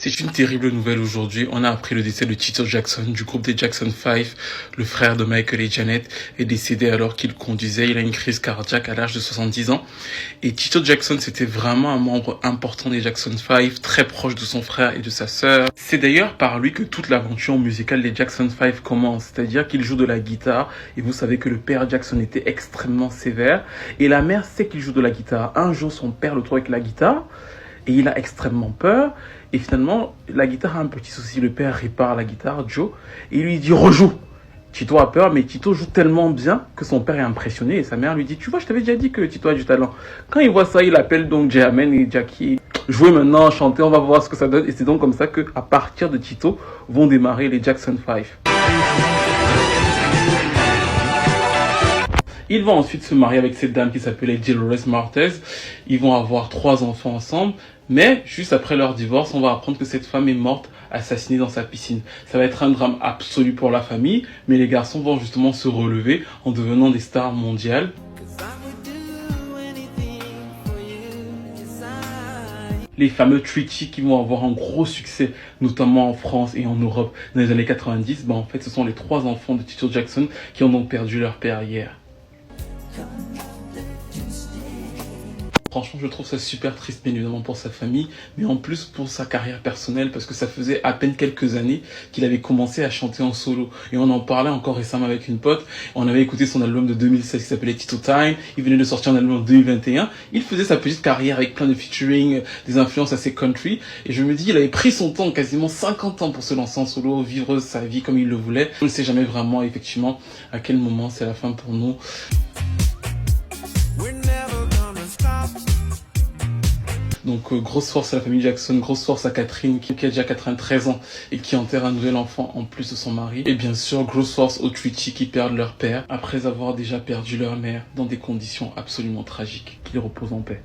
C'est une terrible nouvelle aujourd'hui. On a appris le décès de Tito Jackson du groupe des Jackson 5. Le frère de Michael et Janet est décédé alors qu'il conduisait. Il a une crise cardiaque à l'âge de 70 ans. Et Tito Jackson, c'était vraiment un membre important des Jackson 5, très proche de son frère et de sa sœur. C'est d'ailleurs par lui que toute l'aventure musicale des Jackson 5 commence. C'est-à-dire qu'il joue de la guitare. Et vous savez que le père Jackson était extrêmement sévère. Et la mère sait qu'il joue de la guitare. Un jour, son père le trouve avec la guitare. Et il a extrêmement peur. Et finalement, la guitare a un petit souci. Le père répare la guitare, Joe, et il lui dit rejoue. Tito a peur, mais Tito joue tellement bien que son père est impressionné. Et sa mère lui dit, tu vois, je t'avais déjà dit que Tito a du talent. Quand il voit ça, il appelle donc Jermaine et Jackie. Jouez maintenant, chantez, on va voir ce que ça donne. Et c'est donc comme ça que, à partir de Tito, vont démarrer les Jackson 5. Ils vont ensuite se marier avec cette dame qui s'appelait Dolores Martez. Ils vont avoir 3 enfants ensemble. Mais juste après leur divorce, on va apprendre que cette femme est morte, assassinée dans sa piscine. Ça va être un drame absolu pour la famille. Mais les garçons vont justement se relever en devenant des stars mondiales. Les fameux Treaty qui vont avoir un gros succès, notamment en France et en Europe dans les années 90. En fait, ce sont les 3 enfants de Tito Jackson qui ont donc perdu leur père hier. Franchement, je trouve ça super triste, bien évidemment, pour sa famille, mais en plus pour sa carrière personnelle, parce que ça faisait à peine quelques années qu'il avait commencé à chanter en solo. Et on en parlait encore récemment avec une pote. On avait écouté son album de 2016 qui s'appelait Tito Time. Il venait de sortir un album en 2021. Il faisait sa petite carrière avec plein de featuring, des influences assez country. Et je me dis, il avait pris son temps, quasiment 50 ans pour se lancer en solo, vivre sa vie comme il le voulait. On ne sait jamais vraiment, effectivement, à quel moment c'est la fin pour nous. Donc grosse force à la famille Jackson, grosse force à Catherine qui a déjà 93 ans et qui enterre un nouvel enfant en plus de son mari. Et bien sûr, grosse force aux Treaty qui perdent leur père après avoir déjà perdu leur mère dans des conditions absolument tragiques. Qu'ils reposent en paix.